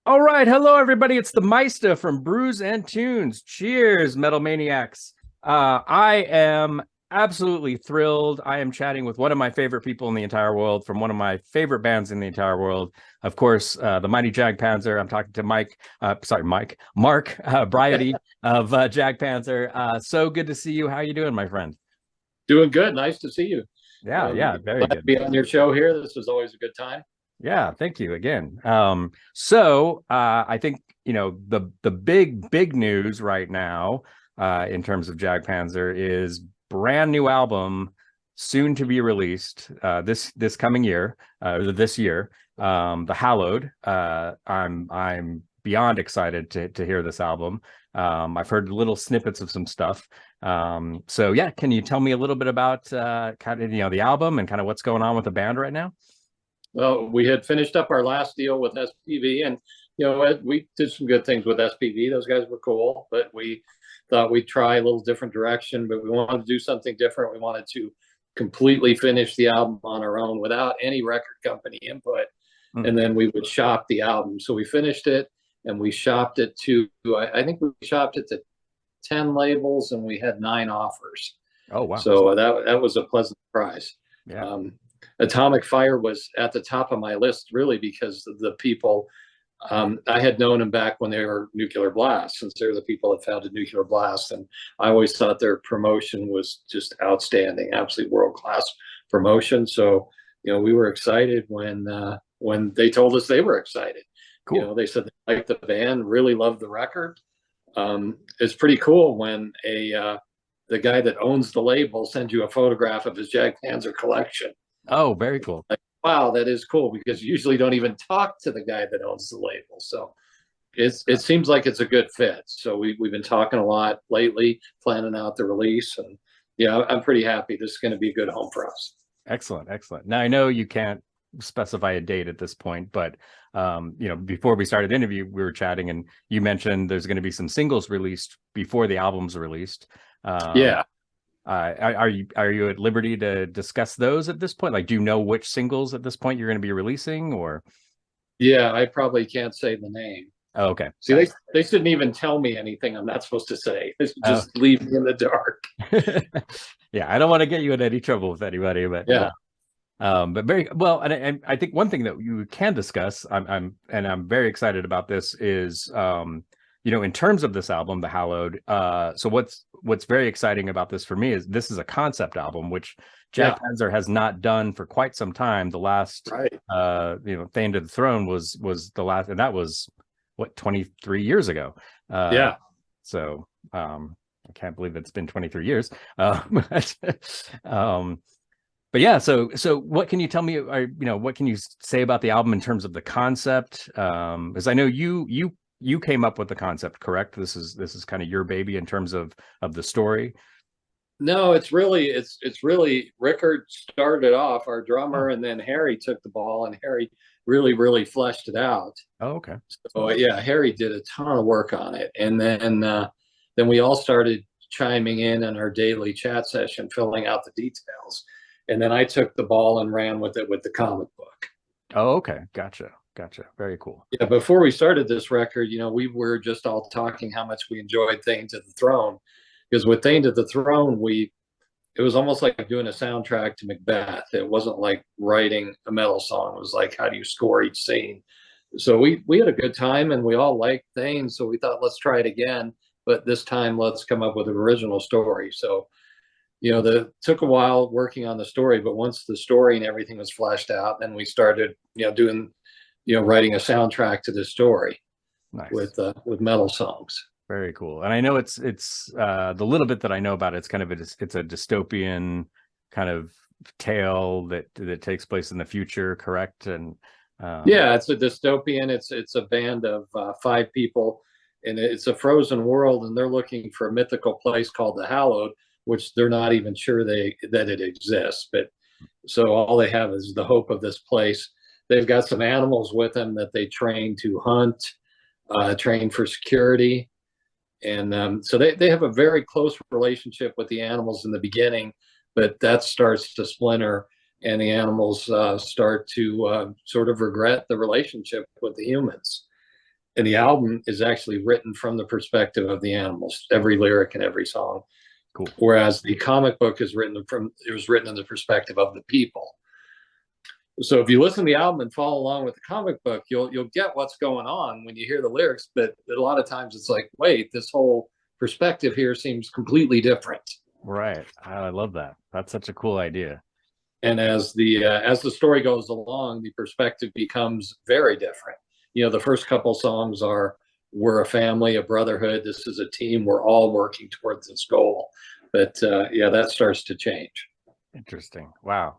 All right, hello everybody. It's the Meista from Brews and Tunes. Cheers, Metal Maniacs. I am absolutely thrilled. I am chatting with one of my favorite people in the entire world from one of my favorite bands in the entire world. Of course, the mighty Jag Panzer. I'm talking to Mark Briody of Jag Panzer. So good to see you. How you doing, my friend? Doing good. Nice to see you. Yeah, very Glad to good. be on your show here. This is always a good time. Yeah, thank you again. I think the big news right now in terms of Jag Panzer is brand new album soon to be released this coming year, this year. The Hallowed. I'm beyond excited to hear this album. I've heard little snippets of some stuff. So yeah, can you tell me a little bit about kind of the album and kind of what's going on with the band right now? Well, we had finished up our last deal with SPV, and we did some good things with SPV. Those guys were cool, but we thought we'd try a little different direction. But we wanted to do something different. We wanted to completely finish the album on our own without any record company input, and then we would shop the album. So we finished it, and we shopped it to I think we shopped it to 10 labels, and we had 9 offers. Oh wow! So that was a pleasant surprise. Yeah. Atomic Fire was at the top of my list, really, because of the people. I had known them back when they were Nuclear Blast, since they're the people that founded Nuclear Blast. And I always thought their promotion was just outstanding, absolutely world-class promotion. So, we were excited when they told us they were excited. Cool. They said they liked the band, really loved the record. It's pretty cool when the guy that owns the label sends you a photograph of his Jag Panzer collection. Oh, very cool. Like, wow, that is cool, because you usually don't even talk to the guy that owns the label. So it seems like it's a good fit. So we've been talking a lot lately, planning out the release, and I'm pretty happy. This is going to be a good home for us. Excellent. Now I know you can't specify a date at this point, but before we started the interview, we were chatting, and you mentioned there's going to be some singles released before the album's released. Yeah. Are you at liberty to discuss those at this point? Like, do you know which singles at this point you're going to be releasing, or? Yeah, I probably can't say the name. Oh, okay. See, they shouldn't even tell me anything I'm not supposed to say. They should just leave me in the dark. Yeah, I don't want to get you in any trouble with anybody, but yeah. But very well, and I think one thing that you can discuss, I'm very excited about this, is in terms of this album, The Hallowed. So what's very exciting about this for me is this is a concept album, which Jag Panzer has not done for quite some time. The last, Thane to the Throne was the last, and that was what, 23 years ago. So I can't believe it's been 23 years. But yeah, so what can you tell me, or what can you say about the album in terms of the concept? Because I know you came up with the concept, correct? This is kind of your baby in terms of the story. No, it's really Rickard started off, our drummer, and then Harry took the ball, and Harry really fleshed it out. Oh, okay. So yeah, Harry did a ton of work on it, and then we all started chiming in our daily chat session, filling out the details. And then I took the ball and ran with it with the comic book. Oh, okay. Gotcha. Very cool. Yeah, before we started this record, we were just all talking how much we enjoyed Thane to the Throne. Because with Thane to the Throne, it was almost like doing a soundtrack to Macbeth. It wasn't like writing a metal song. It was like, how do you score each scene? So we had a good time, and we all liked Thane. So we thought, let's try it again. But this time, let's come up with an original story. So took a while working on the story, but once the story and everything was fleshed out, then we started, writing a soundtrack to the story. Nice. with metal songs. Very cool. And I know it's the little bit that I know about it, it's kind of it's a dystopian kind of tale that takes place in the future, correct? And it's a dystopian. It's a band of 5 people, and it's a frozen world, and they're looking for a mythical place called the Hallowed, which they're not even sure that it exists. But so all they have is the hope of this place. They've got some animals with them that they train to hunt, train for security. And so they have a very close relationship with the animals in the beginning, but that starts to splinter, and the animals start to sort of regret the relationship with the humans. And the album is actually written from the perspective of the animals, every lyric and every song. Cool. Whereas the comic book is written in the perspective of the people. So if you listen to the album and follow along with the comic book, you'll get what's going on when you hear the lyrics. But a lot of times it's like, wait, this whole perspective here seems completely different. Right. I love that. That's such a cool idea. And as the story goes along, the perspective becomes very different. You know, the first couple songs are, we're a family, a brotherhood. This is a team. We're all working towards this goal. But yeah, that starts to change. Interesting. Wow.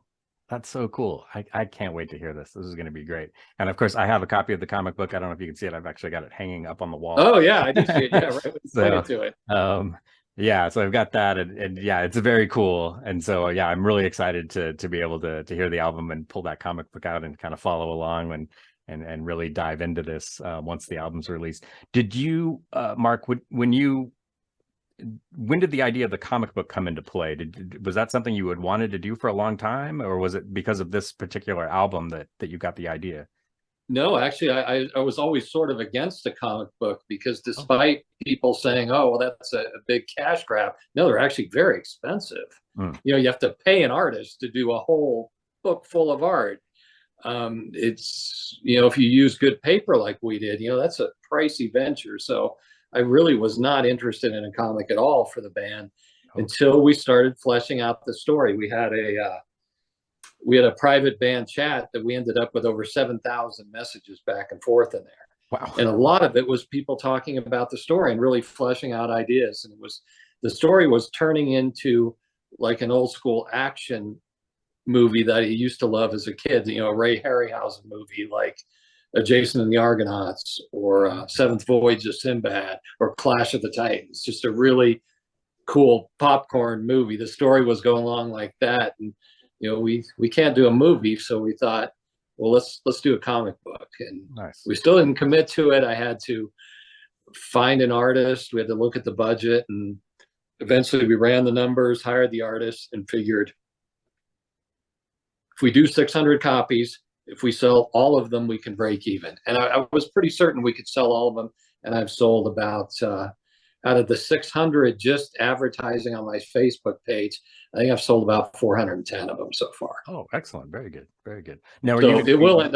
That's so cool. I can't wait to hear this. This is going to be great. And of course, I have a copy of the comic book. I don't know if you can see it. I've actually got it hanging up on the wall. Oh yeah, I do see it. Yeah, right. So, to it. Yeah, so I've got that, and yeah, it's very cool. And so yeah, I'm really excited to be able to hear the album and pull that comic book out and kind of follow along and really dive into this once the album's released. Did you, Mark, when did the idea of the comic book come into play? Was that something you had wanted to do for a long time, or was it because of this particular album that you got the idea? No, actually, I was always sort of against the comic book because despite people saying, oh, well, that's a big cash grab, no, they're actually very expensive. You know, you have to pay an artist to do a whole book full of art. It's, you know, if you use good paper like we did, you know, that's a pricey venture. So I really was not interested in a comic at all for the band until we started fleshing out the story. We had a private band chat that we ended up with over 7,000 messages back and forth in there. Wow. And a lot of it was people talking about the story and really fleshing out ideas. And the story was turning into like an old school action movie that I used to love as a kid, you know, a Ray Harryhausen movie like Jason and the Argonauts or Seventh Voyage of Sinbad or Clash of the Titans. Just a really cool popcorn movie. The story was going along like that. And you know, we can't do a movie, so we thought, well, let's do a comic book. And nice. We still didn't commit to it. I had to find an artist. We had to look at the budget, and eventually we ran the numbers, hired the artist, and figured if we do 600 copies, if we sell all of them, we can break even. And I was pretty certain we could sell all of them. And I've sold about out of the 600 just advertising on my Facebook page, I think I've sold about 410 of them so far. Oh, excellent. Very good. Very good. Now, so it will end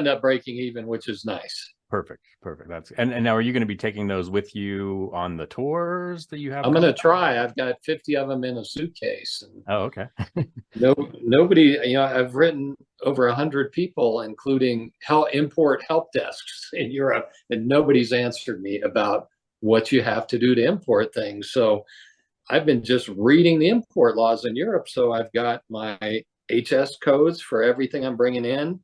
up breaking even, which is nice. Perfect. That's and now are you going to be taking those with you on the tours that you have? I'm going to try. I've got 50 of them in a suitcase. And oh, okay. Nobody, you know, I've written over 100 people, including import help desks in Europe, and nobody's answered me about what you have to do to import things. So I've been just reading the import laws in Europe. So I've got my HS codes for everything I'm bringing in.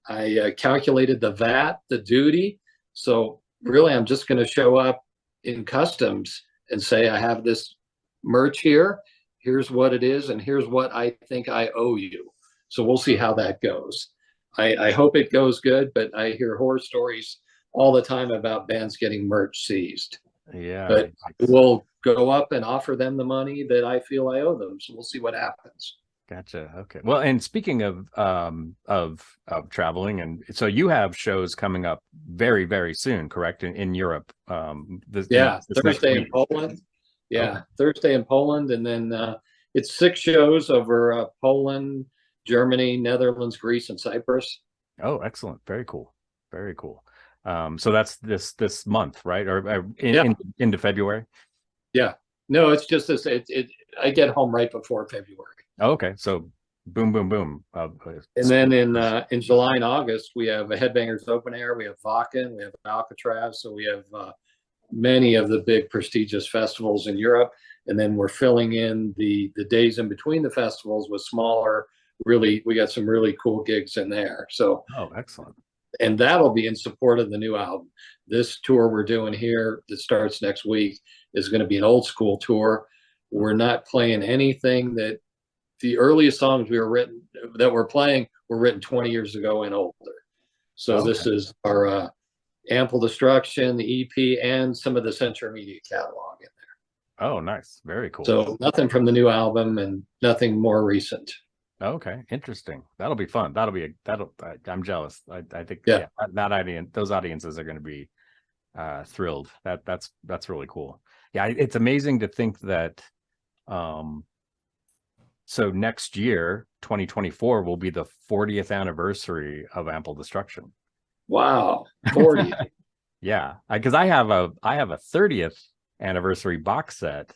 I calculated the VAT, the duty. So really, I'm just going to show up in customs and say, I have this merch here. Here's what it is. And here's what I think I owe you. So we'll see how that goes. I hope it goes good, but I hear horror stories all the time about bands getting merch seized. Yeah. But we'll go up and offer them the money that I feel I owe them. So we'll see what happens. Gotcha. Okay. Well, and speaking of traveling, and so you have shows coming up very, very soon, correct? In Europe. This Thursday in Poland. Yeah, okay. Thursday in Poland, and then it's 6 shows over Poland, Germany, Netherlands, Greece, and Cyprus. Oh, excellent. Very cool. Very cool. So that's this month, right? Or into February? Yeah. No, it's just this. I get home right before February. Oh, okay. So boom, boom, boom. And then in July and August, we have a Headbangers Open Air. We have Wacken. We have Alcatraz. So we have many of the big prestigious festivals in Europe. And then we're filling in the days in between the festivals with smaller, we got some really cool gigs in there. So, oh, excellent. And that'll be in support of the new album. This tour we're doing here that starts next week is going to be an old school tour. We're not playing anything that the earliest songs we're playing were written 20 years ago and older. So okay. This is our Ample Destruction, the EP, and some of the Century Media catalog in there. Oh, nice. Very cool. So nothing from the new album and nothing more recent. Okay, interesting. That'll be fun. I'm jealous. I think that audience, those audiences are going to be thrilled. That's really cool. Yeah, it's amazing to think that so next year, 2024, will be the 40th anniversary of Ample Destruction. Wow, 40. Yeah, because I have a 30th anniversary box set,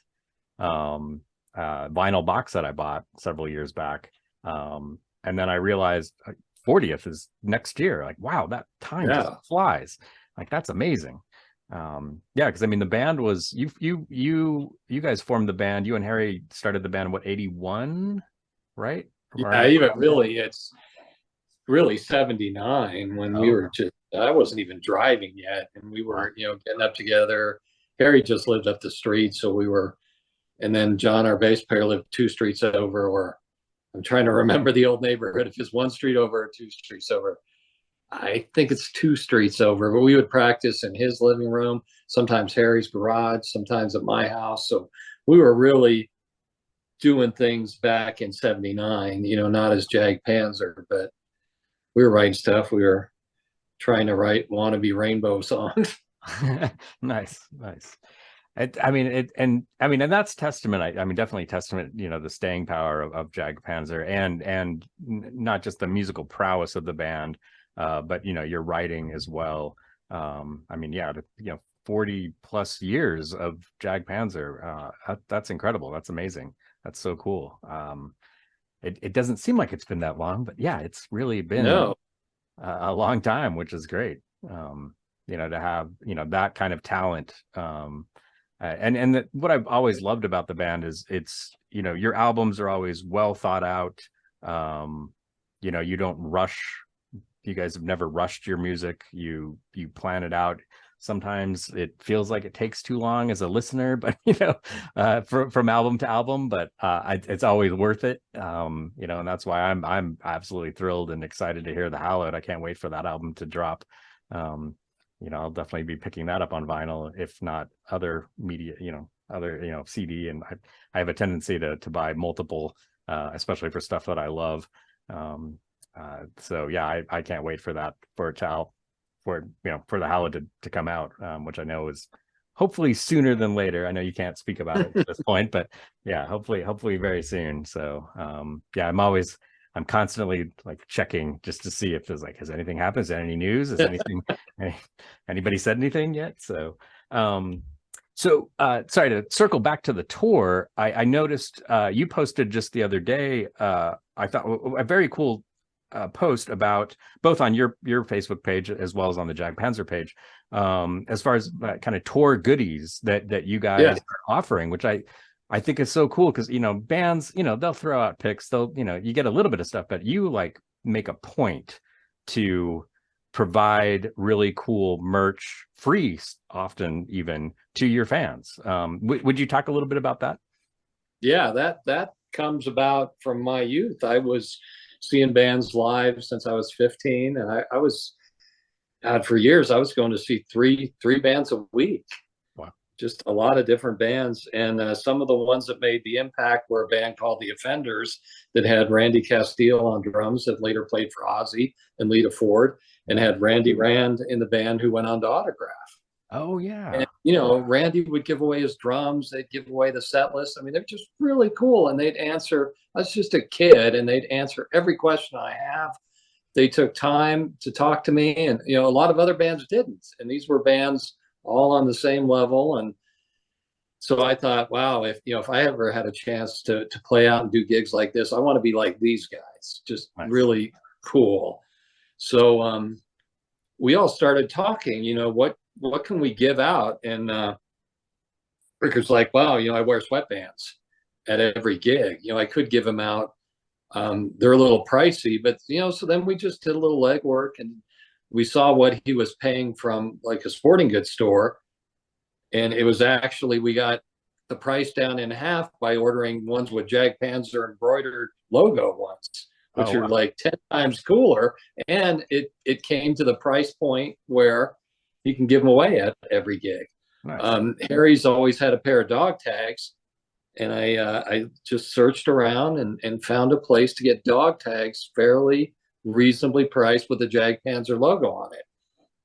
vinyl box set I bought several years back, and then I realized 40th is next year. Like, wow, that time just flies. Like, that's amazing. Yeah, because I mean, the band was you guys formed the band. You and Harry started the band, what, 81, right? Yeah, even really, it's really 79 when we were just, I wasn't even driving yet, and we were, you know, getting up together. Harry just lived up the street, so we were, and then John, our bass player, lived 2 streets over, or I'm trying to remember the old neighborhood, if it's 1 street over or 2 streets over. I think it's 2 streets over, but we would practice in his living room, sometimes Harry's garage, sometimes at my house. So we were really doing things back in 79, you know, not as Jag Panzer, but we were writing stuff. We were trying to write wannabe rainbow songs. Nice. And that's testament. I mean, definitely testament, you know, the staying power of Jag Panzer, and not just the musical prowess of the band, but, you know, your writing as well. I mean, yeah, you know, 40 plus years of Jag Panzer. That's incredible. That's amazing. That's so cool. It doesn't seem like it's been that long, but yeah, it's really been a long time, which is great. You know, to have, you know, that kind of talent. And what I've always loved about the band is it's, you know, your albums are always well thought out. You know, you don't rush. You guys have never rushed your music. You plan it out. Sometimes it feels like it takes too long as a listener, but, you know, from album to album, but it's always worth it. You know, and that's why I'm absolutely thrilled and excited to hear the Hallowed. I can't wait for that album to drop. You know, I'll definitely be picking that up on vinyl, if not other media, you know, other, you know, CD. And I have a tendency to buy multiple, especially for stuff that I love. So yeah, I can't wait for that, for you know, for the Hallowed to come out, which I know is hopefully sooner than later. I know you can't speak about it at this point, but yeah, hopefully very soon. So yeah, I'm constantly like checking just to see if there's like, has anything happened? Is there any news? Has anybody said anything yet? So sorry, to circle back to the tour. I noticed you posted just the other day, I thought a very cool post about, both on your Facebook page as well as on the Jag Panzer page, as far as kind of tour goodies that you guys are offering, which I think is so cool, because, you know, bands, you know, they'll throw out pics, they'll, you know, you get a little bit of stuff, but you like make a point to provide really cool merch, free often, even, to your fans. Would you talk a little bit about that? Yeah, that comes about from my youth. I was seeing bands live since I was 15, and I was, for years, I was going to see three bands a week. Wow. Just a lot of different bands. And some of the ones that made the impact were a band called The Offenders that had Randy Castile on drums, that later played for Ozzy and Lita Ford, and had Randy Rand in the band, who went on to Autograph. Oh yeah. And, you know, Randy would give away his drums, they'd give away the set list. I mean, they're just really cool. And they'd answer, I was just a kid, and they'd answer every question I have. They took time to talk to me, and, you know, a lot of other bands didn't. And these were bands all on the same level. And so I thought, wow, if, you know, if I ever had a chance to play out and do gigs like this, I want to be like these guys, just really cool. So we all started talking, you know, what can we give out? And Ricker's like, wow, you know, I wear sweatbands at every gig. You know, I could give them out. They're a little pricey, but, you know, so then we just did a little legwork, and we saw what he was paying from like a sporting goods store. And it was actually, we got the price down in half by ordering ones with Jag Panzer embroidered logo ones, which are like 10 times cooler. And it came to the price point where you can give them away at every gig. Nice. Harry's always had a pair of dog tags, and I just searched around and found a place to get dog tags fairly reasonably priced with the Jag Panzer logo on it.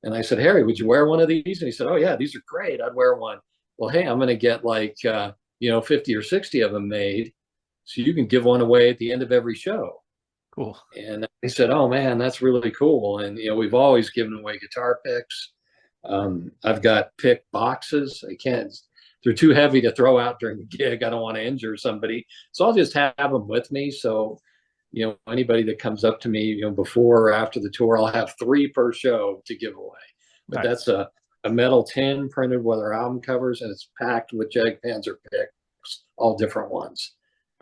And I said, Harry, would you wear one of these? And he said, oh yeah, these are great. I'd wear one. Well, hey, I'm going to get like, 50 or 60 of them made, so you can give one away at the end of every show. Cool. And I said, oh man, that's really cool. And, we've always given away guitar picks. I've got pick boxes. They're too heavy to throw out during the gig. I don't want to injure somebody. So I'll just have them with me. So, anybody that comes up to me, before or after the tour, I'll have 3 per show to give away. But Nice. that's a metal tin printed with our album covers, and it's packed with Jag Panzer picks, all different ones.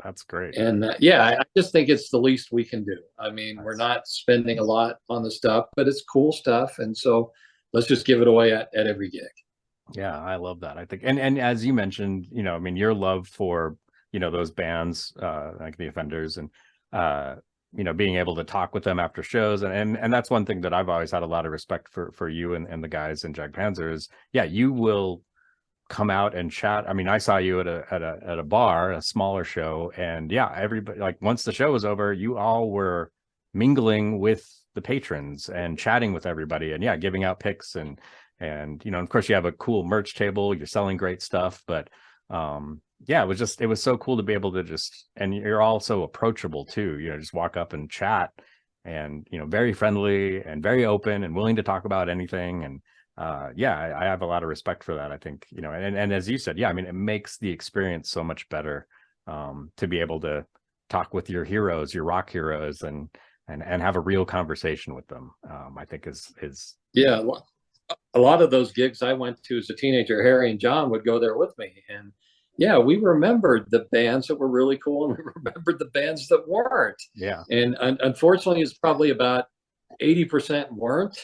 That's great. And I just think it's the least we can do. I mean, we're not spending a lot on the stuff, but it's cool stuff. And so let's just give it away at every gig. Yeah, I love that. I think, and as you mentioned, I mean, your love for, those bands, like the Offenders, and, being able to talk with them after shows. And that's one thing that I've always had a lot of respect for you and the guys in Jag Panzer is, you will come out and chat. I mean, I saw you at a bar, a smaller show, and everybody, like, once the show was over, you all were mingling with the patrons and chatting with everybody, and giving out picks, and of course you have a cool merch table, you're selling great stuff, but it was so cool to be able to and you're all so approachable too, just walk up and chat, and very friendly and very open and willing to talk about anything. And I have a lot of respect for that. I think, and as you said, I mean, it makes the experience so much better, to be able to talk with your heroes, your rock heroes, and have a real conversation with them. I think is a lot of those gigs I went to as a teenager, Harry and John would go there with me, and we remembered the bands that were really cool, and we remembered the bands that weren't. And unfortunately, it's probably about 80% weren't.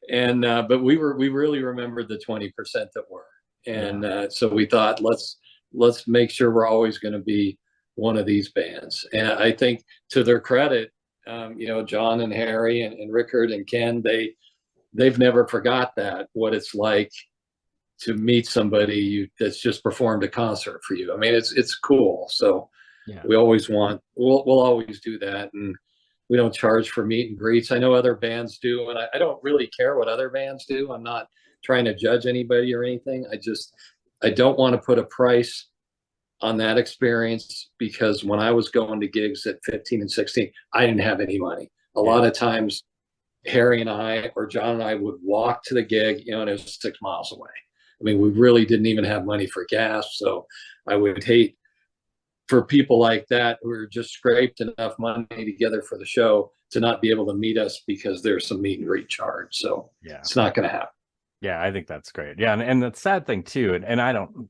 And but we really remembered the 20% that were. And so we thought, let's make sure we're always going to be one of these bands. And I think, to their credit, John and Harry and Rickard and Ken, they've never forgot what it's like to meet somebody that's just performed a concert for you. I mean, it's cool. So we'll always do that. And we don't charge for meet and greets. I know other bands do, and I don't really care what other bands do. I'm not trying to judge anybody or anything. I don't want to put a price on that experience, because when I was going to gigs at 15 and 16, I didn't have any money. A lot of times Harry and I, or John and I, would walk to the gig, and it was 6 miles away. I mean, we really didn't even have money for gas. So I would hate for people like that who are just scraped enough money together for the show to not be able to meet us because there's some meet and greet charge. So it's not going to happen. Yeah, I think that's great. Yeah, and the sad thing too, and I don't,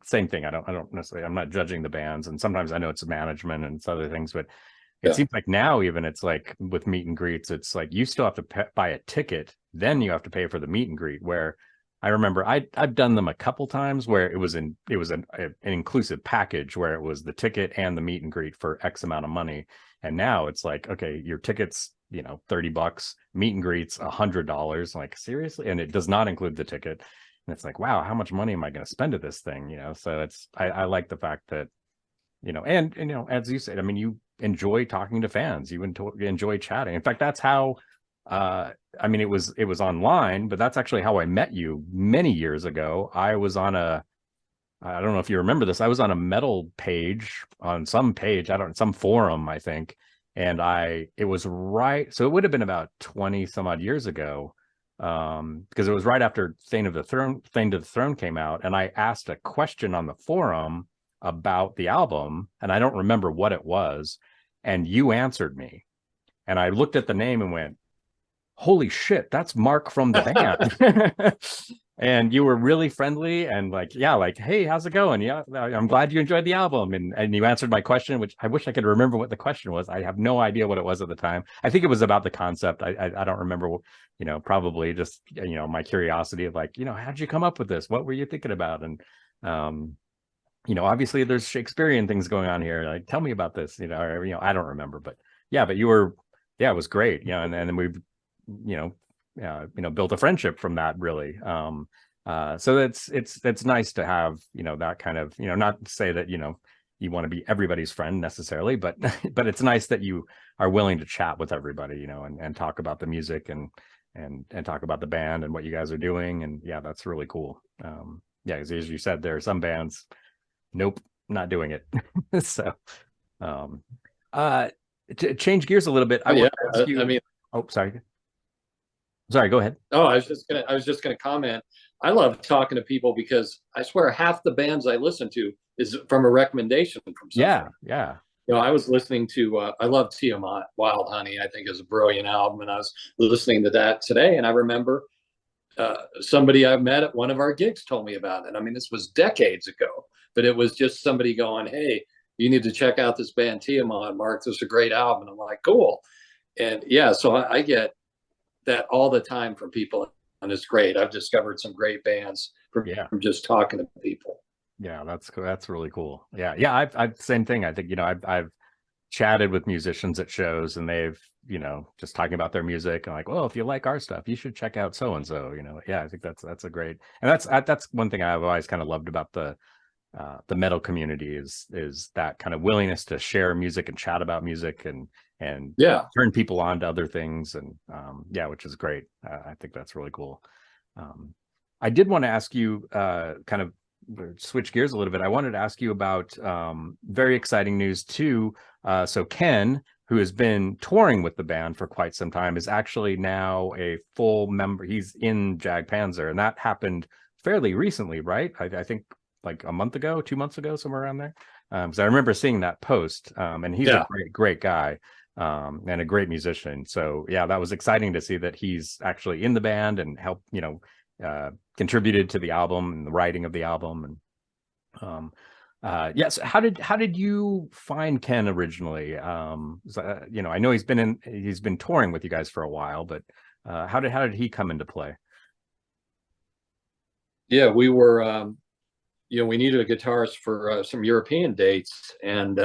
same thing. I don't necessarily. I'm not judging the bands, and sometimes I know it's management and it's other things, but it seems like now, even, it's like with meet and greets, it's like you still have to buy a ticket, then you have to pay for the meet and greet. Where I remember I've done them a couple times where it was an inclusive package where it was the ticket and the meet and greet for X amount of money. And now it's like, okay, your ticket's $30, meet and greets $100. Like, seriously? And it does not include the ticket. And it's like, wow, how much money am I going to spend at this thing? So I like the fact that, and as you said, I mean, you enjoy talking to fans, you enjoy chatting. In fact, that's how I mean, it was online, but that's actually how I met you many years ago. I was on I don't know if you remember this, I was on a metal page, on some forum, I think. And it was right, so it would have been about 20 some odd years ago, because it was right after Thane to the Throne came out, and I asked a question on the forum about the album, and I don't remember what it was, and you answered me, and I looked at the name and went, holy shit, that's Mark from the band. And you were really friendly and like, hey, how's it going? Yeah, I'm glad you enjoyed the album. And you answered my question, which I wish I could remember what the question was. I have no idea what it was at the time. I think it was about the concept. I don't remember, probably just, my curiosity of like, how'd you come up with this? What were you thinking about? And, obviously there's Shakespearean things going on here. Like, tell me about this, I don't remember, but you were, it was great. And then we've, built a friendship from that, really. So it's nice to have, that kind of, not to say that, you want to be everybody's friend necessarily, but but it's nice that you are willing to chat with everybody, and talk about the music and and talk about the band and what you guys are doing. And yeah, that's really cool. Yeah, as you said, there are some bands, nope, not doing it. So to change gears a little bit, I want to ask you. I mean, oh, sorry, go ahead. Oh, I was just gonna comment. I love talking to people because I swear half the bands I listen to is from a recommendation from somebody. Yeah. You know, I was listening to I love Tiamat, Wild Honey, I think is a brilliant album, and I was listening to that today, and I remember somebody I met at one of our gigs told me about it. I mean, this was decades ago, but it was just somebody going, "Hey, you need to check out this band Tiamat, Mark. This is a great album." And I'm like, "Cool." And yeah, so I get that all the time from people, and it's great. I've discovered some great bands from just talking to people. Yeah, that's really cool. Yeah. I've same thing. I think, you know, I've chatted with musicians at shows, and they've, you know, just talking about their music and like, well, if you like our stuff, you should check out so and so. You know, yeah, I think that's a great, and that's one thing I've always kind of loved about the metal community is that kind of willingness to share music and chat about music and turn people on to other things, and yeah, which is great. I think that's really cool. I did want to ask you kind of switch gears a little bit. I wanted to ask you about very exciting news too. So Ken, who has been touring with the band for quite some time, is actually now a full member. He's in Jag Panzer, and that happened fairly recently, right? I think like a month ago, 2 months ago, somewhere around there. So I remember seeing that post, and he's a great guy, and a great musician. So yeah, that was exciting to see that he's actually in the band and helped, you know, contributed to the album and the writing of the album. And yes, how did you find Ken originally? You know, I know he's been touring with you guys for a while, but how did he come into play? Yeah, we were you know, we needed a guitarist for some European dates, and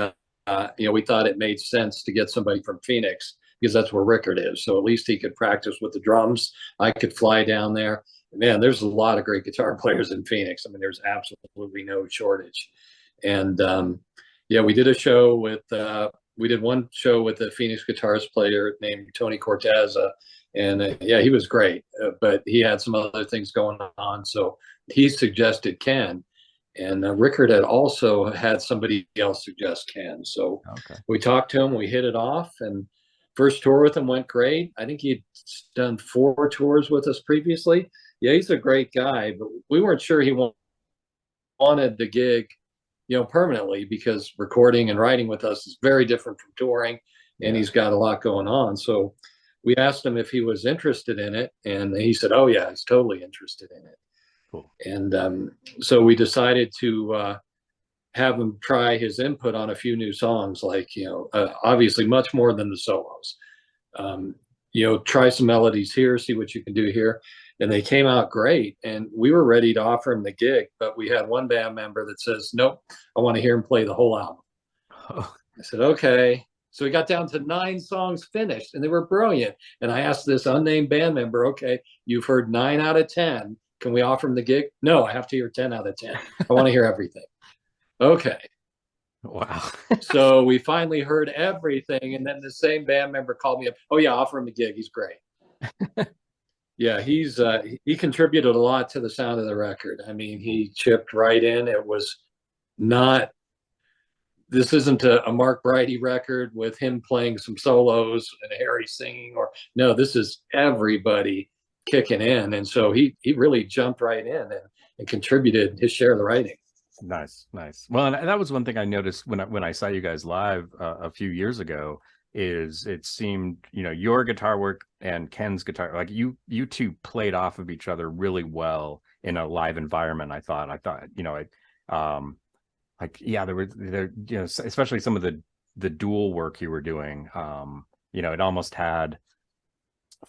you know, we thought it made sense to get somebody from Phoenix because that's where Rickard is. So at least he could practice with the drums. I could fly down there. Man, there's a lot of great guitar players in Phoenix. I mean, there's absolutely no shortage. And yeah, we did one show with a Phoenix guitarist player named Tony Corteza, and yeah, he was great, but he had some other things going on, so he suggested Ken. And Rickard had also had somebody else suggest Ken. So we talked to him, we hit it off, and first tour with him went great. I think he'd done 4 tours with us previously. Yeah, he's a great guy, but we weren't sure he wanted the gig, you know, permanently, because recording and writing with us is very different from touring, and he's got a lot going on. So we asked him if he was interested in it, and he said, "Oh yeah, he's totally interested in it." Cool. And so we decided to have him try his input on a few new songs, like, you know, obviously much more than the solos. You know, try some melodies here, see what you can do here. And they came out great. And we were ready to offer him the gig, but we had one band member that says, "Nope, I want to hear him play the whole album." I said, "Okay." So we got down to 9 songs finished, and they were brilliant. And I asked this unnamed band member, "Okay, you've heard 9 out of 10. Can we offer him the gig?" "No, I have to hear 10 out of 10. I want to hear everything." Okay. Wow. So we finally heard everything, and then the same band member called me up. "Oh yeah, offer him the gig. He's great." Yeah, he contributed a lot to the sound of the record. I mean, he chipped right in. It was not, this isn't a Mark Briody record with him playing some solos and Harry singing, or no, this is everybody kicking in. And so he really jumped right in and contributed his share of the writing. Nice. Well, and that was one thing I noticed when I saw you guys live a few years ago, is it seemed, you know, your guitar work and Ken's guitar, like you two played off of each other really well in a live environment. I thought, you know, like, yeah, there, you know, especially some of the dual work you were doing, you know, it almost had,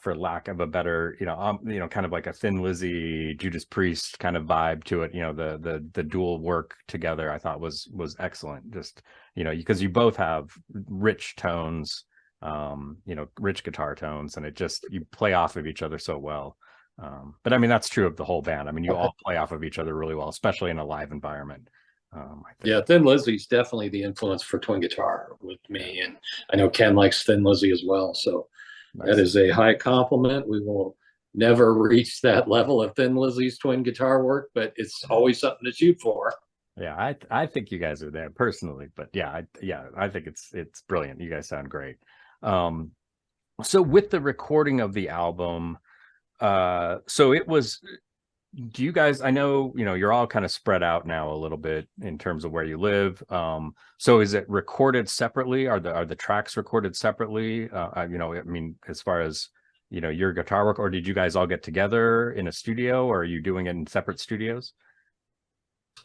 for lack of a better, you know, kind of like a Thin Lizzy, Judas Priest kind of vibe to it. You know, the dual work together, I thought was excellent. Just, you know, because you both have rich tones, you know, rich guitar tones, and it just, you play off of each other so well. But I mean, that's true of the whole band. I mean, you all play off of each other really well, especially in a live environment. I think. Yeah, Thin Lizzy's definitely the influence for twin guitar with me, and I know Ken likes Thin Lizzy as well. So nice. That is a high compliment. We will never reached that level of Thin Lizzy's twin guitar work, but it's always something to shoot for. Yeah, I think you guys are there personally, but yeah, I think it's brilliant. You guys sound great. So with the recording of the album, so it was, do you guys, I know, you're all kind of spread out now a little bit in terms of where you live. So is it recorded separately? Are the tracks recorded separately? I mean, as far as, your guitar work, or did you guys all get together in a studio, or are you doing it in separate studios?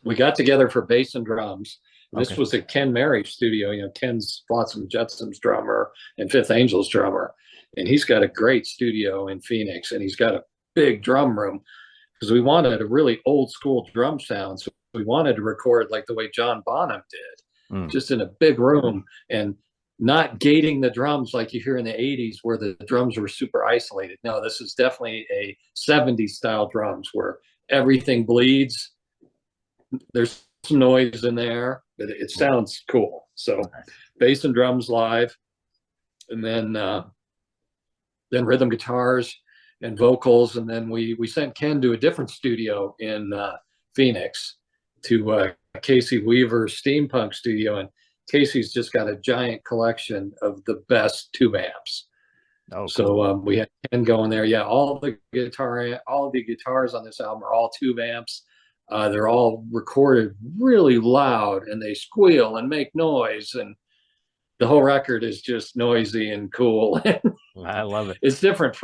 We got together for bass and drums. This Okay. was at Ken Mary's studio. Ken's Flotsam Jetsams drummer and Fifth Angels drummer. And he's got a great studio in Phoenix, and he's got a big drum room because we wanted a really old school drum sound. So we wanted to record like the way John Bonham did, just in a big room and not gating the drums like you hear in the 80s where the drums were super isolated. No, this is definitely a 70s style drums where everything bleeds. There's some noise in there, but it sounds cool. So bass and drums live, and then rhythm guitars and vocals. And then we sent Ken to a different studio in Phoenix, to Casey Weaver's steampunk studio. And Casey's just got a giant collection of the best tube amps. Oh, so we had Ken going there. Yeah, all of the guitars on this album are all tube amps. They're all recorded really loud, and they squeal and make noise, and the whole record is just noisy and cool. I love it. It's different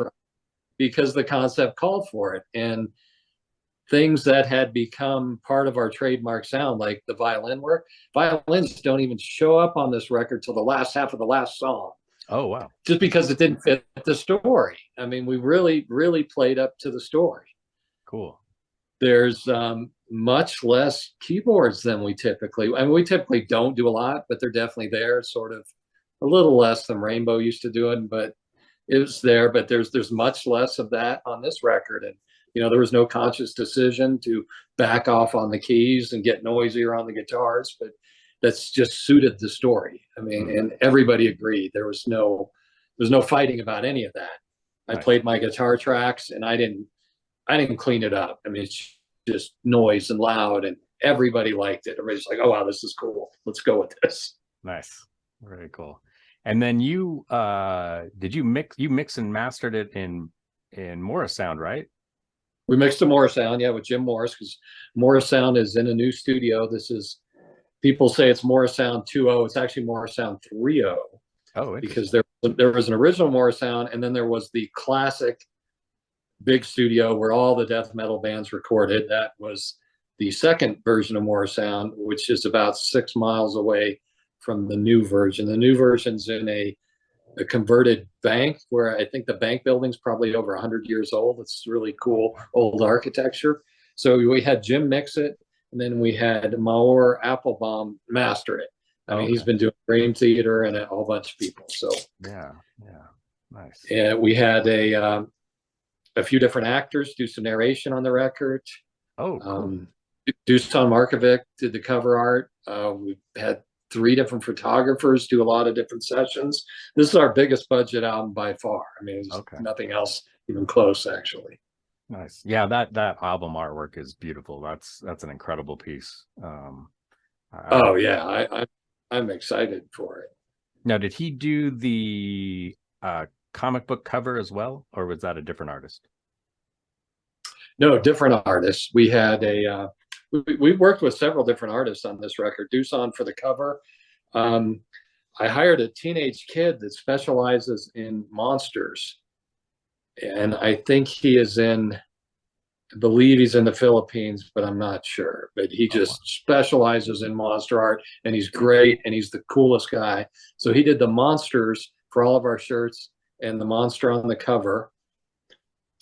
because the concept called for it, and things that had become part of our trademark sound, like the violin work. Violins don't even show up on this record till the last half of the last song. Oh, wow. Just because it didn't fit the story. I mean, we really, really played up to the story. Cool. There's much less keyboards than we typically, and we typically don't do a lot, but they're definitely there, sort of a little less than Rainbow used to do it, but it was there. But there's much less of that on this record. And, there was no conscious decision to back off on the keys and get noisier on the guitars, but that's just suited the story. I mean, and everybody agreed. There was no fighting about any of that. I played my guitar tracks, and I didn't clean it up. I mean, it's just noise and loud, and everybody liked it. Everybody's like, oh, wow, this is cool. Let's go with this. Nice. Very cool. And then you mix and mastered it in Morrisound, right? We mixed to Morrisound, yeah, with Jim Morris, because Morrisound is in a new studio. People say it's Morrisound 2.0. It's actually Morrisound 3.0. Oh, because there was an original Morrisound, and then there was the classic big studio where all the death metal bands recorded. That was the second version of Morrisound, which is about 6 miles away from the new version. The new version's in a converted bank, where I think the bank building's probably over 100 years old. It's really cool old architecture. So we had Jim mix it, and then we had Maor Applebaum master it. I mean, he's been doing Dream Theater and a whole bunch of people. So yeah, nice. Yeah, we had a few different actors do some narration on the record. Oh, cool. Dusan Markovic did the cover art. We had 3 different photographers do a lot of different sessions. This is our biggest budget album by far. I mean, there's nothing else even close, actually. Nice. Yeah, that album artwork is beautiful. That's an incredible piece. I'm excited for it. Now, did he do the comic book cover as well, or was that a different artist? No, different artists. We had we worked with several different artists on this record. Dusan for the cover. I hired a teenage kid that specializes in monsters, and I think I believe he's in the Philippines, but I'm not sure. But he just specializes in monster art, and he's great, and he's the coolest guy. So he did the monsters for all of our shirts and the monster on the cover.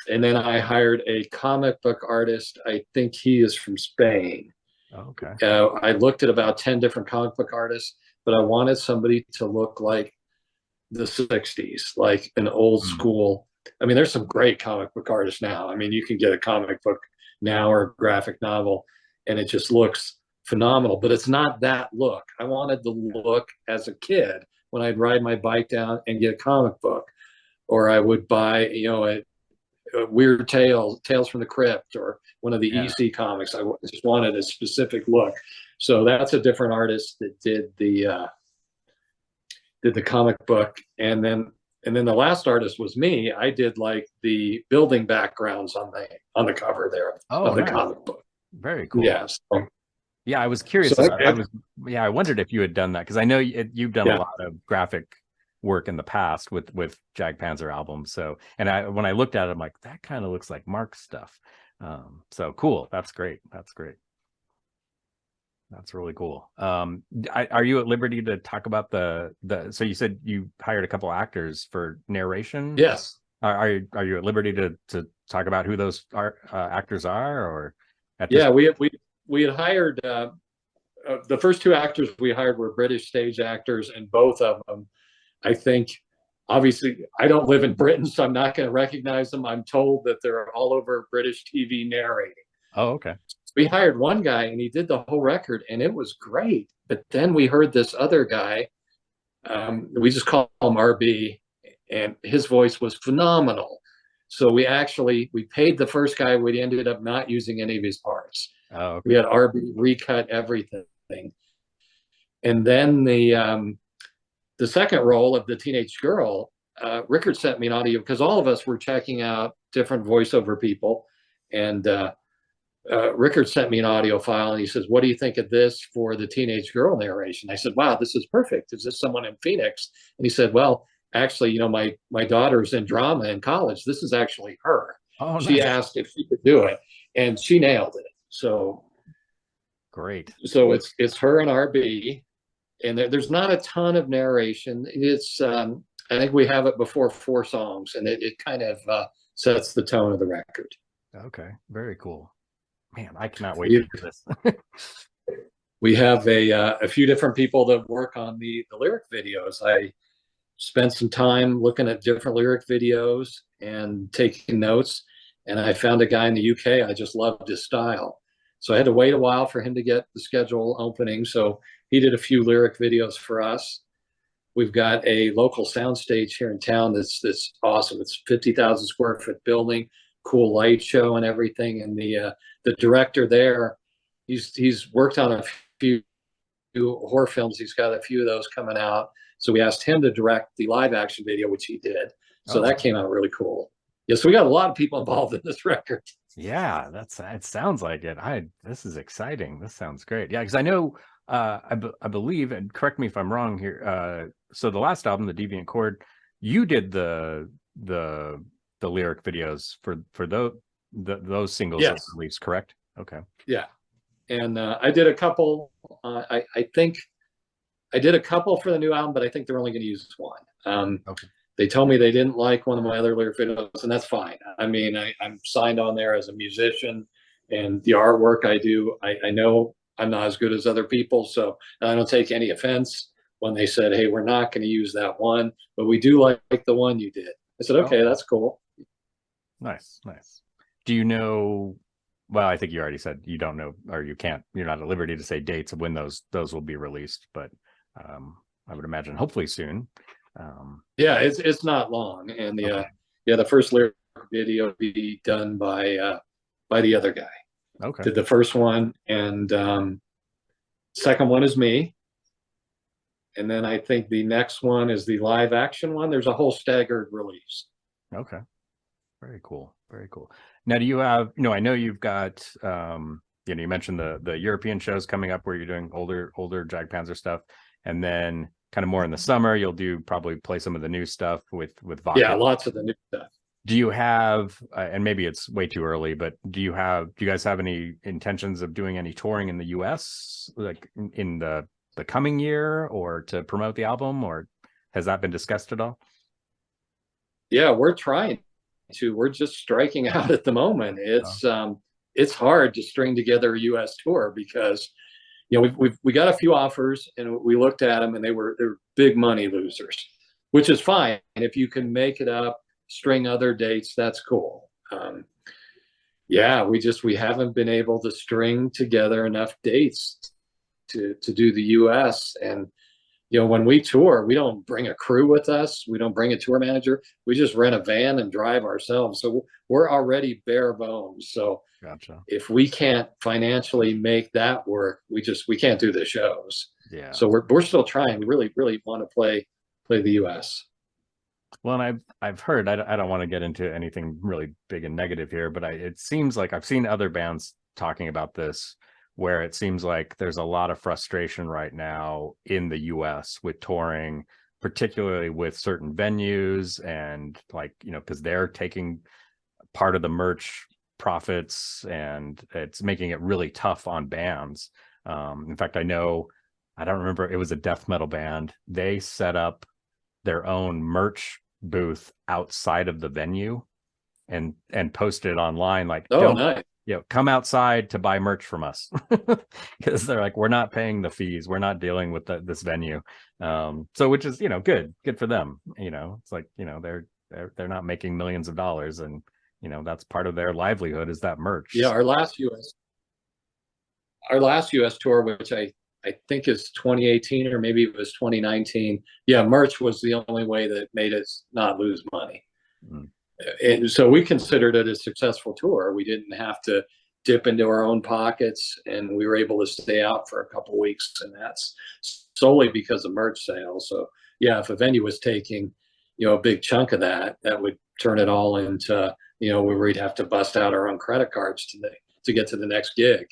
And then I hired a comic book artist. I think he is from Spain. Okay. I looked at about 10 different comic book artists, but I wanted somebody to look like the 60s, like an old school. I mean, there's some great comic book artists now. I mean, you can get a comic book now or a graphic novel, and it just looks phenomenal, but it's not that look. I wanted the look as a kid when I'd ride my bike down and get a comic book, or I would buy, Weird Tales from the Crypt, or one of the Yeah. EC comics. I just wanted a specific look. So that's a different artist that did the comic book. And then the last artist was me. I did like the building backgrounds on the cover there of the Nice. comic book. Very cool. Yeah. So, yeah, I was curious. I wondered if you had done that, because I know you've done a lot of graphic work in the past with Jag Panzer albums. So, and when I looked at it, I'm like, that kind of looks like Mark's stuff. So cool. That's great. That's great. That's really cool. Are you at liberty to talk about so you said you hired a couple actors for narration? Yes. Are you at liberty to talk about who those actors are, or we had hired the first two actors we hired were British stage actors, and both of them, I think, obviously I don't live in Britain, so I'm not going to recognize them. I'm told that they're all over British TV narrating. Oh, okay. We hired one guy and he did the whole record and it was great. But then we heard this other guy, we just call him RB, and his voice was phenomenal. So we paid the first guy. We ended up not using any of his parts. Oh, okay. We had RB recut everything. And then the second role of the teenage girl, Rickard sent me an audio, because all of us were checking out different voiceover people. And Rickard sent me an audio file and he says, what do you think of this for the teenage girl narration? I said, wow, this is perfect. Is this someone in Phoenix? And he said, well, actually, my daughter's in drama in college. This is actually her. Oh, she nice. asked if she could do it and she nailed it. So great. So it's her and RB, and there's not a ton of narration. It's I think we have it before 4 songs, and it kind of sets the tone of the record. Okay, very cool. Man, I cannot wait to hear this. We have a few different people that work on the lyric videos. I spent some time looking at different lyric videos and taking notes, and I found a guy in the UK. I just loved his style. So I had to wait a while for him to get the schedule opening. So he did a few lyric videos for us. We've got a local soundstage here in town that's awesome. It's 50,000 square foot building, cool light show and everything. And the director there, he's worked on a few horror films. He's got a few of those coming out. So we asked him to direct the live action video, which he did. So that came out really cool. Yeah, so we got a lot of people involved in this record. Yeah, it sounds like it. This is exciting. This sounds great. Yeah, because I know I believe, and correct me if I'm wrong here. So the last album, The Deviant Chord, you did the lyric videos for those singles that were released, correct? Okay. Yeah, and I did a couple. I think I did a couple for the new album, but I think they're only going to use one. Okay. They told me they didn't like one of my other lyric videos, and that's fine. I mean, I'm signed on there as a musician, and the artwork I do, I know I'm not as good as other people, so I don't take any offense when they said, hey, we're not going to use that one, but we do like the one you did. I said, okay, that's cool. Nice, nice. Do you know, well, I think you already said you don't know, or you're not at liberty to say dates of when those will be released, but I would imagine hopefully soon. Yeah, it's not long, and the first lyric video will be done by the other guy. Okay. Did the first one, and second one is me, and then I think the next one is the live action one. There's a whole staggered release. Okay, very cool, very cool. Now, do you have? I know you've got. You mentioned the European shows coming up where you're doing older Jag Panzer stuff, and then kind of more in the summer, you'll probably play some of the new stuff with Vodka. Yeah, lots of the new stuff. Do you have, and maybe it's way too early, but do you guys have any intentions of doing any touring in the US, like in the coming year, or to promote the album, or has that been discussed at all? Yeah, we're trying to. We're just striking out at the moment. It's hard to string together a US tour because we got a few offers and we looked at them and they're big money losers, which is fine. And if you can make it up, string other dates, that's cool. We haven't been able to string together enough dates to do the US. And when we tour, we don't bring a crew with us. We don't bring a tour manager. We just rent a van and drive ourselves. So we're already bare bones. So Gotcha. if we can't financially make that work, we can't do the shows. Yeah. So we're still trying. We really, really want to play the US. Well, and I've heard, I don't want to get into anything really big and negative here, but it seems like I've seen other bands talking about this, where it seems like there's a lot of frustration right now in the US with touring, particularly with certain venues, and like, because they're taking part of the merch profits, and it's making it really tough on bands. In fact, I don't remember, it was a death metal band. They set up their own merch booth outside of the venue and posted it online, like, nice. Come outside to buy merch from us, because they're like, we're not paying the fees, we're not dealing with this venue. So which is good for them. It's like, they're not making millions of dollars, and that's part of their livelihood, is that merch. Yeah, our last US tour, which I think is 2018, or maybe it was 2019. Yeah, merch was the only way that made us not lose money. Mm. And so we considered it a successful tour. We didn't have to dip into our own pockets, and we were able to stay out for a couple of weeks, and that's solely because of merch sales. So yeah, if a venue was taking, a big chunk of that would turn it all into, where we'd have to bust out our own credit cards to get to the next gig.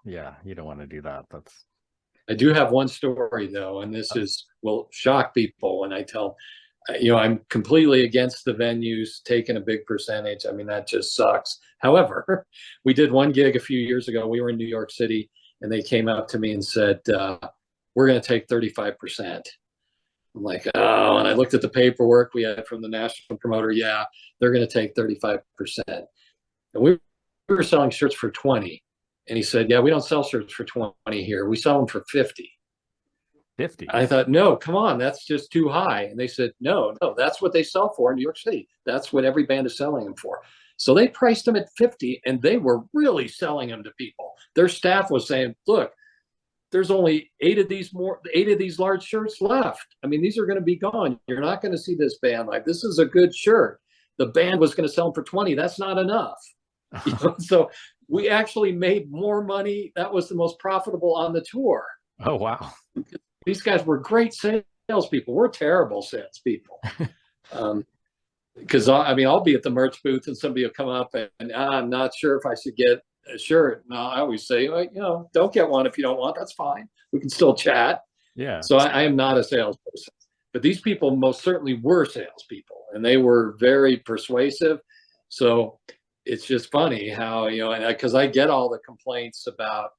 Yeah, you don't want to do that. I do have one story though, and this will shock people when I tell. I'm completely against the venues taking a big percentage. I mean, that just sucks. However, we did one gig a few years ago. We were in New York City, and they came up to me and said, we're going to take 35%. I'm like, oh, and I looked at the paperwork we had from the national promoter. Yeah, they're going to take 35%. And we were selling shirts for 20. And he said, yeah, we don't sell shirts for 20 here. We sell them for 50. 50. I thought, no, come on, that's just too high. And they said, no, that's what they sell for in New York City. That's what every band is selling them for. So they priced them at 50, and they were really selling them to people. Their staff was saying, look, there's only 8 of these large shirts left. I mean, these are going to be gone. You're not going to see this band. Like, this is a good shirt. The band was going to sell them for 20. That's not enough. So we actually made more money. That was the most profitable on the tour. Oh, wow. These guys were great salespeople. We're terrible salespeople. Because I'll be at the merch booth, and somebody will come up and I'm not sure if I should get a shirt. No, I always say, don't get one if you don't want. That's fine. We can still chat. Yeah. So I am not a salesperson, but these people most certainly were salespeople, and they were very persuasive. So it's just funny how, because I get all the complaints about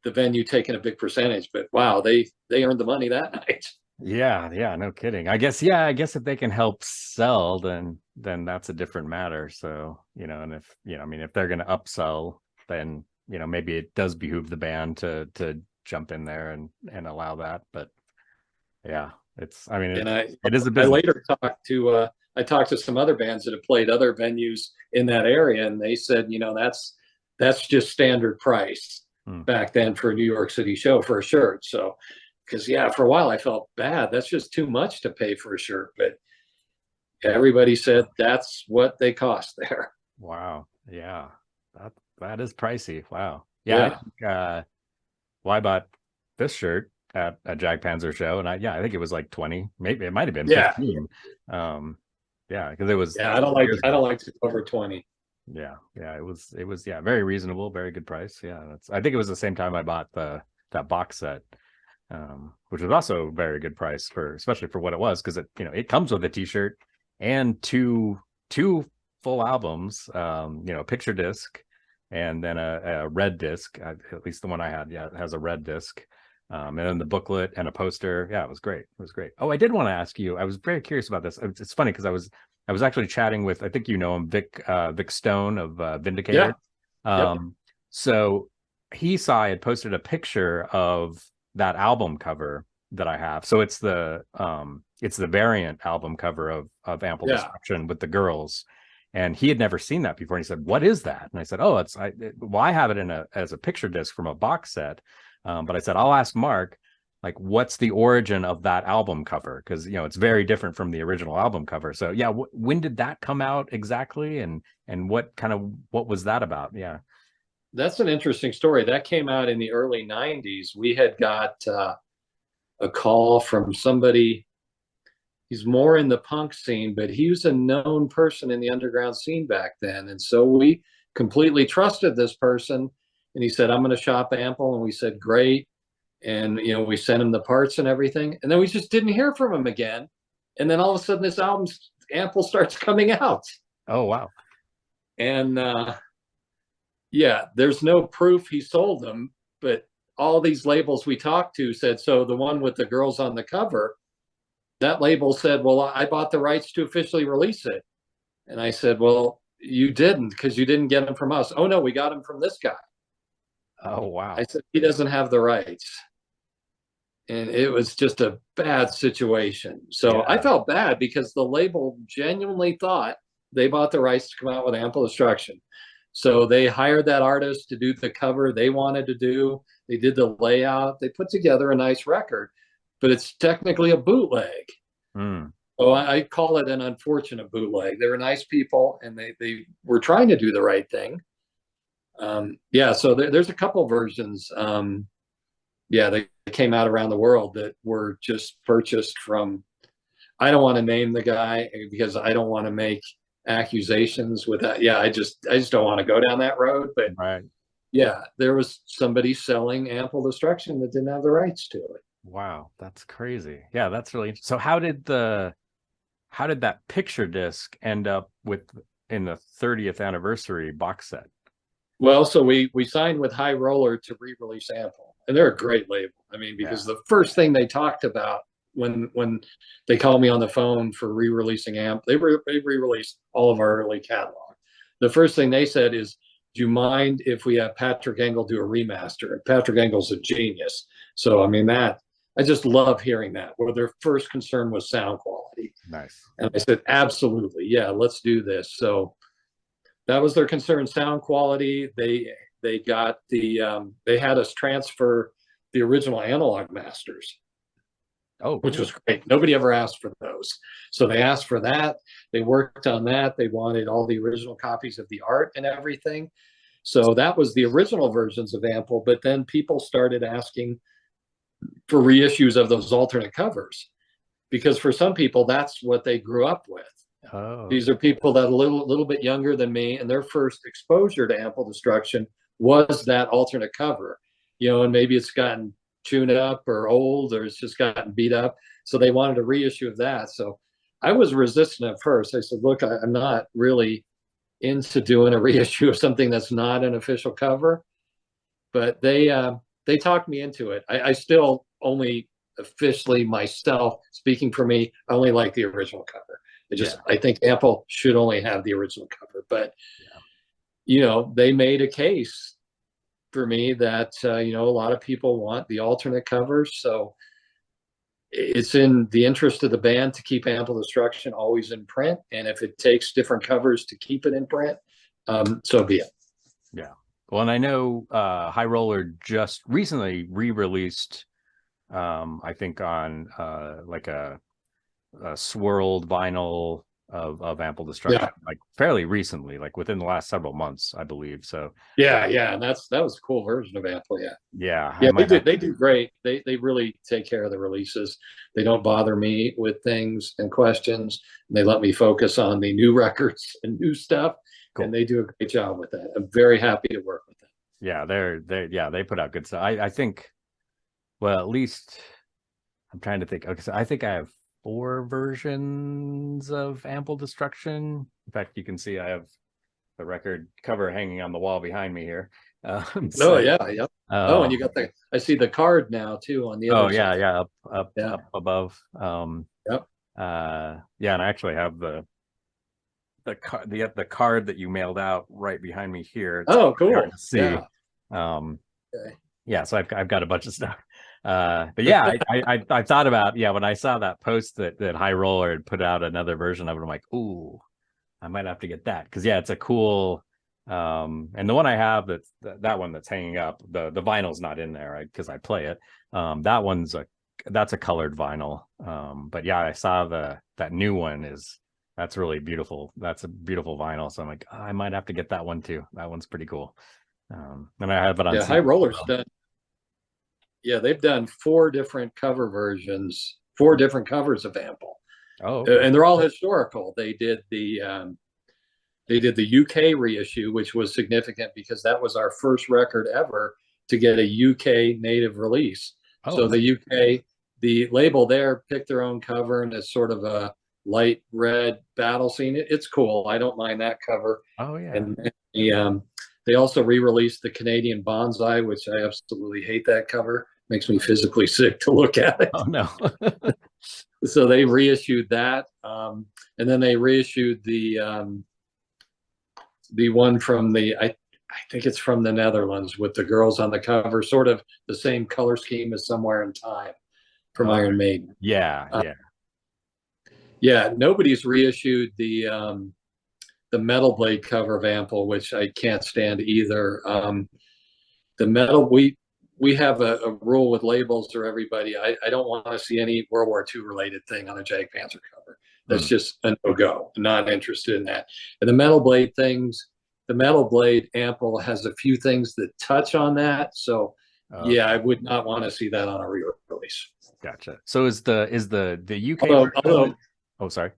the venue taking a big percentage, but wow, they earned the money that night. Yeah, no kidding. I guess if they can help sell, then that's a different matter. So, and if, if they're going to upsell, then, maybe it does behoove the band to jump in there and allow that. But yeah, it is a business. I talked to some other bands that have played other venues in that area, and they said, that's just standard price back then for a New York City show for a shirt. So, because for a while I felt bad. That's just too much to pay for a shirt. But everybody said that's what they cost there. Wow. Yeah. That is pricey. Wow. Yeah. I bought this shirt at a Jag Panzer show, and I think it was like 20. Maybe it might have been 15. Because it was. Yeah, I don't like to over 20. Yeah, it was very reasonable, very good price. Yeah, I think it was the same time I bought that box set, which was also a very good price especially for what it was, because it comes with a t-shirt and two full albums, picture disc, and then a red disc. At least the one I had, it has a red disc, and then the booklet and a poster. Yeah, it was great. Oh, I did want to ask you. I was very curious about this. It's funny because I was actually chatting with, I think him, Vic Stone of Vindicator. Yeah. So he saw I had posted a picture of that album cover that I have. So it's the variant album cover of Ample Destruction with the girls. And he had never seen that before. And he said, "What is that?" And I said, "Oh, I have it as a picture disc from a box set." But I said, "I'll ask Mark." like what's the origin of that album cover, because it's very different from the original album cover. So yeah, when did that come out exactly, and what was that about? Yeah. That's an interesting story. That came out in the early 90s. We had got a call from somebody. He's more in the punk scene, but he was a known person in the underground scene back then. And so we completely trusted this person. And he said, I'm going to shop Ample. And we said, great. And, we sent him the parts and everything. And then we just didn't hear from him again. And then all of a sudden this album, Ample, starts coming out. Oh, wow. And yeah, there's no proof he sold them, but all these labels we talked to said, so the one with the girls on the cover, that label said, well, I bought the rights to officially release it. And I said, well, you didn't, because you didn't get them from us. Oh, no, we got them from this guy. Oh, wow. I said, he doesn't have the rights. And it was just a bad situation. So Yeah. I felt bad because the label genuinely thought they bought the rights to come out with Ample Destruction. So they hired that artist to do the cover they wanted to do. They did the layout. They put together a nice record, but it's technically a bootleg. So I call it an unfortunate bootleg. They were nice people, and they were trying to do the right thing. Yeah, so there's a couple versions. Yeah, they came out around the world that were just purchased from. I don't want to name the guy because I don't want to make accusations with that. Yeah, I just don't want to go down that road. But right. Yeah, there was somebody selling Ample Destruction that didn't have the rights to it. Wow, that's crazy. Yeah, that's really interesting. So how did that picture disc end up in the 30th anniversary box set? Well, so we signed with High Roller to re-release Ample, and they're a great label. I mean, because the first thing they talked about when they called me on the phone for re-releasing they re-released all of our early catalog. The first thing they said is, do you mind if we have Patrick Engel do a remaster? And Patrick Engel's a genius. So, I mean, I just love hearing that, where their first concern was sound quality. Nice. And I said, absolutely. Yeah, let's do this. So that was their concern, sound quality. They got they had us transfer the original analog masters. Oh, which was great. Nobody ever asked for those. So they asked for that. They worked on that. They wanted all the original copies of the art and everything. So that was the original versions of Ample, but then people started asking for reissues of those alternate covers, because for some people, that's what they grew up with. Oh. These are people that are a little bit younger than me, and their first exposure to Ample Destruction was that alternate cover, and maybe it's gotten tuned up or old, or it's just gotten beat up. So they wanted a reissue of that. So I was resistant at first. I said, look, I'm not really into doing a reissue of something that's not an official cover. But they talked me into it. I still only officially, myself, speaking for me, I only like the original cover. I think Ample should only have the original cover. But, they made a case for me that, a lot of people want the alternate covers. So it's in the interest of the band to keep Ample Destruction always in print. And if it takes different covers to keep it in print, so be it. Yeah. Well, and I know High Roller just recently re-released, I think on like a swirled vinyl of Ample Destruction, like fairly recently, like within the last several months, I believe. So yeah, and that was a cool version of Ample. Yeah, they do great. They really take care of the releases. They don't bother me with things and questions. They let me focus on the new records and new stuff. Cool. And they do a great job with that. I'm very happy to work with them. Yeah, they put out good stuff. I think, well, at least I'm trying to think. Okay, so I think I have 4 versions of Ample Destruction. In fact, you can see I have the record cover hanging on the wall behind me here. And you got I see the card now too on the other side. Up above. And I actually have the card that you mailed out right behind me here. It's cool to see. So I've got a bunch of stuff. But yeah, I thought about, when I saw that post that High Roller had put out another version of it, I'm like, ooh, I might have to get that, because it's a cool And the one I have, that one that's hanging up, the vinyl's not in there because I play it. That's a colored vinyl. But yeah, I saw that new one that's really beautiful. That's a beautiful vinyl. So I'm like, I might have to get that one too. That one's pretty cool. And I have it on Yeah, High CD. Roller's done. Yeah, they've done 4 different cover versions, 4 different covers of Ample, Oh, okay. and they're all historical. They did the UK reissue, which was significant because that was our first record ever to get a UK native release. Oh, So nice. the UK, the label there picked their own cover, and it's sort of a light red battle scene. It's cool. I don't mind that cover. Oh, yeah. And they also re-released the Canadian Bonsai, which I absolutely hate that cover. Makes me physically sick to look at it. Oh, no. So they reissued that, and then they reissued the one from I think it's from the Netherlands with the girls on the cover, sort of the same color scheme as Somewhere in Time from Iron Maiden. Yeah, yeah. Yeah, nobody's reissued the Metal Blade cover of Ample, which I can't stand either. The metal we have a rule with labels or everybody. I don't want to see any World War II related thing on a Jag Panzer cover. That's just a no-go. Not interested in that. And the Metal Blade things, the Metal Blade Ample has a few things that touch on that. So yeah, I would not want to see that on a re-release. Gotcha. So is the UK although oh, sorry.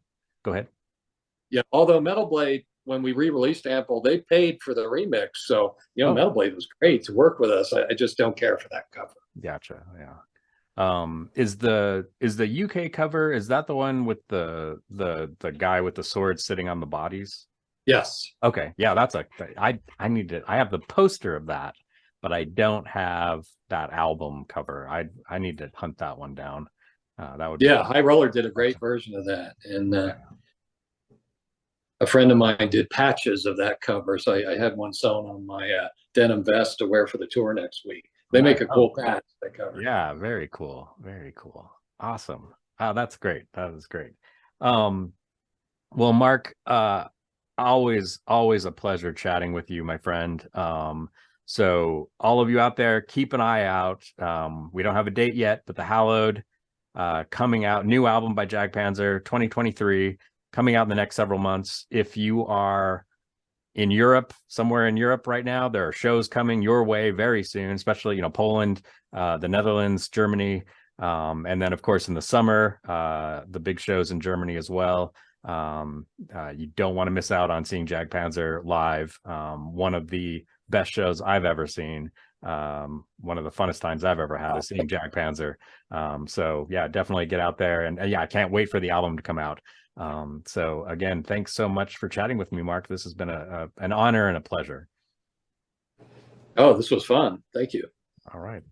Go ahead. Yeah, although Metal Blade, when we re-released Ample, they paid for the remix. So, Metal Blade was great to work with us. I just don't care for that cover. Gotcha. Yeah. Is the UK cover, is that the one with the guy with the sword sitting on the bodies? Yes. Okay. Yeah, I have the poster of that, but I don't have that album cover. I need to hunt that one down. That would High Roller did a great version of that. And a friend of mine did patches of that cover. So I had one sewn on my denim vest to wear for the tour next week. They make a cool patch, that cover. Yeah, very cool. Very cool. Awesome. Oh, that's great. That is great. Well, Mark, always a pleasure chatting with you, my friend. So all of you out there, keep an eye out. We don't have a date yet, but the Hallowed coming out, new album by Jag Panzer, 2023, coming out in the next several months. If you are in Europe, somewhere in Europe right now, there are shows coming your way very soon, especially, Poland, the Netherlands, Germany, and then of course in the summer, the big shows in Germany as well. You don't want to miss out on seeing Jag Panzer live. One of the best shows I've ever seen. One of the funnest times I've ever had is seeing Jag Panzer. So yeah, definitely get out there, and yeah, I can't wait for the album to come out. So again, thanks so much for chatting with me, Mark. This has been an honor and a pleasure. Oh, this was fun. Thank you. All right.